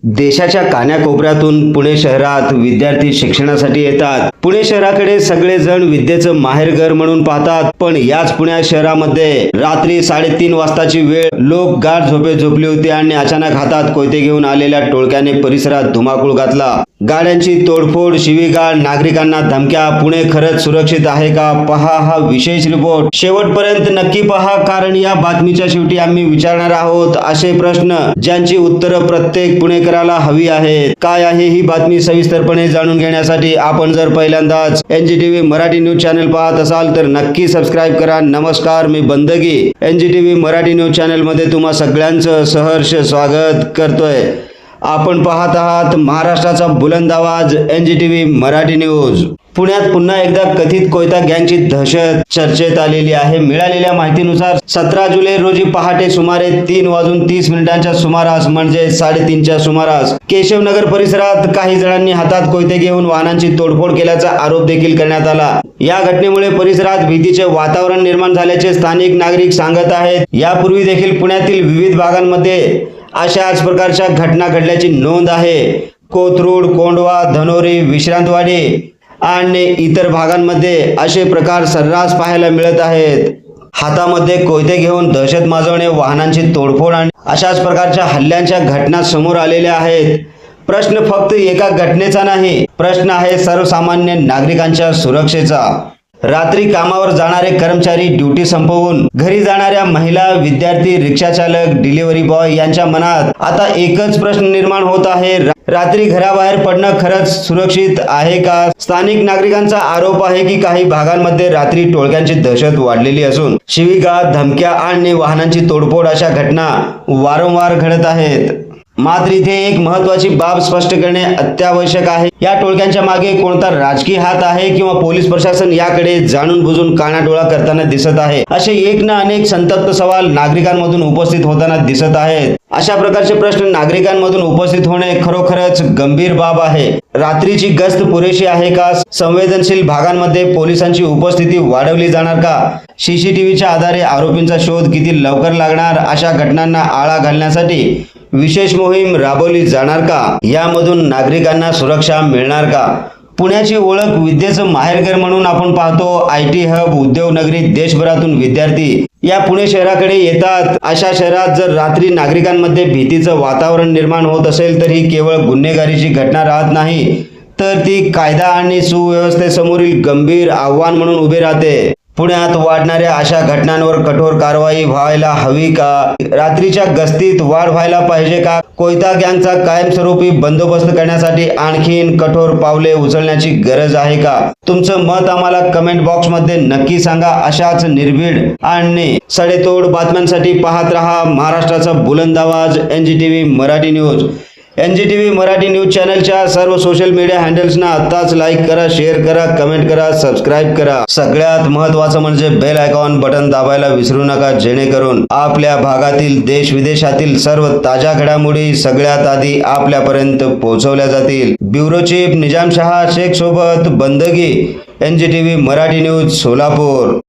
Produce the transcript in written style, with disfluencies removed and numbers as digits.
देशाच्या कानाकोपऱ्यातून पुणे शहरात विद्यार्थी शिक्षणासाठी येतात। पुणे शहराकडे सगळेजण विद्येचं माहेरघर म्हणून पाहतात, पण याच पुणे शहरामध्ये रात्री 3:30 वाजताची वेळ लोक गाढ झोपेत झोपली होती आणि अचानक हातात कोयते घेऊन आलेल्या टोळक्याने परिसरात धुमाकूळ घातला। गाड्यांची तोडफोड, शिवीगाळ, नागरिकांना धमक्या। पुणे खरंच सुरक्षित आहे का? पहा हा विशेष रिपोर्ट शेवटपर्यंत नक्की पहा, कारण या बातमीच्या शेवटी आम्ही विचारणार आहोत असे प्रश्न ज्यांची उत्तरं प्रत्येक पुणेकराला हवी आहेत। काय आहे ही बातमी सविस्तरपणे जाणून घेण्यासाठी आपण जर पहिल्यांदाच एनजीटीव्ही मराठी न्यूज चॅनल पाहत असाल तर नक्की सबस्क्राइब करा। नमस्कार, मी बंदगी एनजीटीव्ही मराठी न्यूज चॅनल मध्ये तुम्हा सगळ्यांचं सहर्ष स्वागत करतोय। आपण पाहत आहात महाराष्ट्राचा बुलंद आवाज एनजीटीव्ही मराठी न्यूज। पुण्यात पुन्हा एकदा कथित कोयता गँगची दहशत चर्चेत आलेली आहे। मिळालेल्या माहितीनुसार 17 जुलै रोजी पहाटे सुमारे 3:30 सुमारास म्हणजे 3:30च्या सुमारास केशवनगर परिसरात काही जणांनी हातात कोयते घेऊन वाहनांची तोडफोड केल्याचा आरोप देखील करण्यात आला। या घटनेमुळे परिसरात भीतीचे वातावरण निर्माण झाल्याचे स्थानिक नागरिक सांगत आहेत। यापूर्वी देखील पुण्यातील विविध भागांमध्ये अशाच प्रकारच्या घटना घडल्याची नोंद आहे। कोथरूड, कोंढवा, धनोरी, विश्रांतवाडी आणि इतर भागांमध्ये असे प्रकार सर्रास पाहायला मिळत आहेत। हातामध्ये कोयते घेऊन दहशत माजवणे, वाहनांची तोडफोड आणि अशाच प्रकारच्या हल्ल्यांच्या घटना समोर आलेल्या आहेत। प्रश्न फक्त एका घटनेचा नाही, प्रश्न आहे सर्वसामान्य नागरिकांच्या सुरक्षेचा। रात्री कामावर जाणारे कर्मचारी, ड्युटी संपवून घरी जाणाऱ्या महिला, विद्यार्थी, रिक्षा चालक, डिलिव्हरी बॉय यांच्या मनात आता एकच प्रश्न निर्माण होत आहे, रात्री घराबाहेर पडणं खरंच सुरक्षित आहे का? स्थानिक नागरिकांचा आरोप आहे की काही भागांमध्ये रात्री टोळक्यांची दहशत वाढलेली असून शिवीगाळ, धमक्या आणि वाहनांची तोडफोड अशा घटना वारंवार घडत आहेत। मात्र इथे एक महत्त्वाची बाब स्पष्ट करणे अत्यावश्यक आहे। या टोळक्यांच्या मागे कोणता राजकीय हात आहे किंवा पोलीस प्रशासन याकडे जाणून बुजून कानाडोळा करताना दिसत आहे? असे एक ना अनेक संतप्त सवाल नागरिकांमधून उपस्थित होताना दिसत आहेत। अशा प्रकारचे प्रश्न नागरिकांमधून उपस्थित होणे खरोखरच गंभीर बाब आहे। रात्रीची गस्त पुरेशी आहे का? संवेदनशील भागांमध्ये पोलिसांची उपस्थिती वाढवली जाणार का? सीसीटीव्हीच्या आधारे आरोपींचा शोध किती लवकर लागणार? अशा घटनांना आळा घालण्यासाठी विशेष मोहीम राबवली जाणार का? यामधून नागरिकांना सुरक्षा मिळणार का? पुण्याची ओळख विद्येचं माहेरघर म्हणून आपण पाहतो। IT हब, उद्योग नगरी, देशभरातून विद्यार्थी या पुणे शहराकडे येतात। अशा शहरात जर रात्री नागरिकांमध्ये भीतीचं वातावरण निर्माण होत असेल तर ही केवळ गुन्हेगारीची घटना राहत नाही, तर ती कायदा आणि सुव्यवस्थेसमोरील गंभीर आव्हान म्हणून उभे राहते। पुण्यात वाढणाऱ्या अशा घटनांवर कठोर कारवाई व्हायला हवी का? रात्रीच्या गस्तीत वाढ व्हायला पाहिजे का? कोयता गँगचा कायमस्वरूपी बंदोबस्त करण्यासाठी आणखीन कठोर पावले उचलण्याची गरज आहे का? तुमचं मत आम्हाला कमेंट बॉक्स मध्ये नक्की सांगा। अशाच निर्भीड आणि सडेतोड बातम्यांसाठी पाहत रहा महाराष्ट्राचा बुलंद आवाज एनजीटीव्ही मराठी न्यूज। एनजीटीव्ही मराठी न्यूज चॅनलच्या सर्व सोशल मीडिया हँडल्सना आताच लाईक करा, शेअर करा, कमेंट करा, सबस्क्राईब करा। सगळ्यात महत्त्वाचं म्हणजे बेल आयकॉन बटन दाबायला विसरू नका, जेणेकरून आपल्या भागातील देश विदेशातील सर्व ताज्या घडामोडी सगळ्यात आधी आपल्यापर्यंत पोहोचवल्या जातील। ब्युरो चीफ निजामशहा शेख सोबत बंदगी, एनजीटीव्ही मराठी न्यूज, सोलापूर।